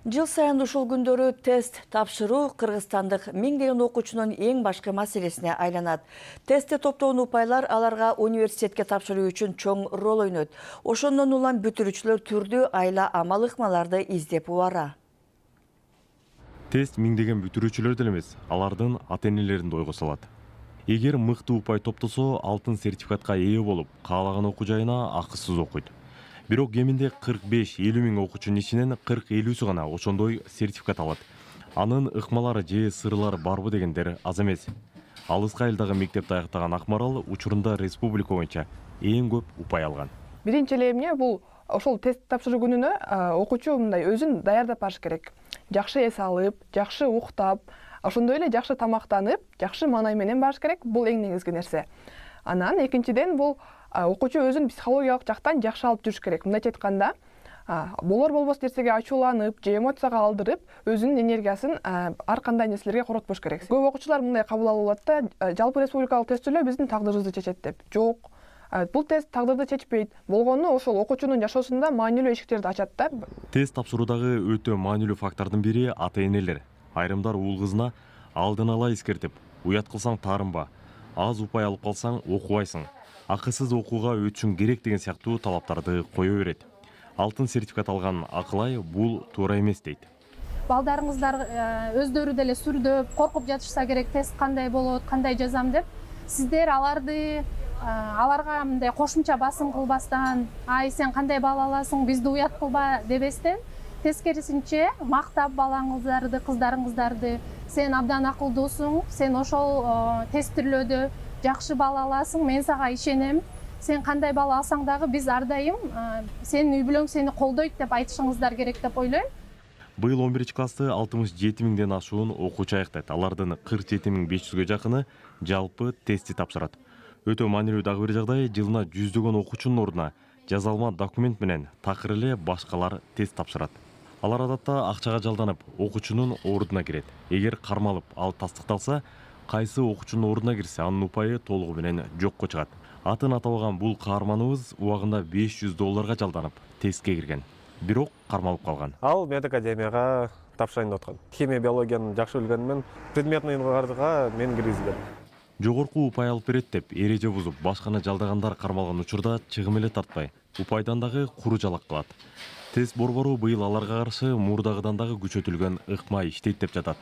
Жыл сайын ушул күндөрү тест тапшыруу Кыргызстандык миңдеген окуучунун эң башкы маселесине айланат. Тестте топтогон упайлар аларга университетке тапшыруу үчүн чоң рол ойнойт. Ошондон улам бүтүрүүчүлөр түрдүү айла амал ыкмаларды издеп убара. Тест миңдеген бүтүрүүчүлөр деле эмес, алардын ата-энелерин да ойго салат. Эгер мыкты упай топтосо, алтын сертификатка ээ болуп, каалаган окуу жайына акысыз окуйт. Бирок кеминде 45-50 миң окуучунун ичинен 40-50сү гана ошондой сертификат алат. Анын ыкмалары же сырлары барбы дегендер аз эмес. Алыска айылдагы мектепти аяктаган Акмарал учурунда республика боюнча эң көп упай алган. Биринчи эле эмне бул ошол тест тапшыруу күнүнө окуучу мындай өзүн даярдап барыш керек. Жакшы эс алып, жакшы уктап, ошондой эле жакшы тамактанып, жакшы маанай менен барыш керек. Бул эң негизги нерсе. Анан экинчиден бул окуучу өзүн психологиялык жактан жакшы алып жүрүш керек. Мындайча айтканда, болор болбос нерсеге ачууланып, же эмоцияга алдырып, өзүнүн энергиясын ар кандай нерселерге коротпош керек. Көп окуучулар мындай кабыл алып алат да, жалпы республикалык тесттөөлөр биздин тагдырыбызды чечет деп. Жок. Бул тест тагдырды чечпейт. Болгону ошол окуучунун жашоосунда маанилүү эшиктерди ачат да. Тест тапшыруудагы өтө маанилүү фактордун бири ата-энелер. Айрымдар уул кызына алдын ала эскертип, уят кылсаң таарынба, аз упай алып калсаң окубайсың, акысыз окууга өтүшүң керек деген сыяктуу талаптарды кое берет. Алтын сертификат алган Акылай бул туура эмес дейт. Балдарыңыздар өздөрү деле сүрдөп, коркуп жатышса керек, тест кандай болот, кандай жазам деп, сиздер аларга мындай кошумча басым кылбастан, ай сен кандай бала аласың, бизди уят кылба дебестен, тескерисинче мактап балаңыздарды, кыздарыңыздарды, сен абдан акылдуусуң, сен ошол тестирлөөдө жакшы бала аласың, мен сага ишенем, сен кандай бала алсаң дагы биз ар дайым сенин үй бүлөң сени колдойт деп айтышыңыздар керек деп ойлойм. Быйыл 11 классты 67 миңден ашуун окуучу аяктайт. Алардын 47.500ге жакыны жалпы тестти тапшырат. Өтө маанилүү дагы бир жагдай, жылына жүздөгөн окуучунун ордуна жазалма документ менен такыр эле башкалар тест тапшырат. Алар адатта акчага жалданып, окуучунун ордуна кирет. Эгер кармалып, ал тастыкталса, кайсы окуучунун ордуна кирсе, анын упайы толугу менен жокко чыгат. Атын атабаган бул каарманыбыз убагында $500 жалданып, тестке кирген. Бирок кармалып калган. Ал медакадемияга тапшырайын деп аткан. Химия, биологияны жакшы билгенмен, предметный илгардыга мен киргизилгем. Жогорку упай алып берет деп эреже бузуп, башканы жалдагандар кармалган учурда чыгым эле тартпай, упайдан дагы куру жалак кылат. Тест борбору быйыл аларга каршы мурдагыдан дагы күчөтүлгөн ыкма иштейт деп жатат.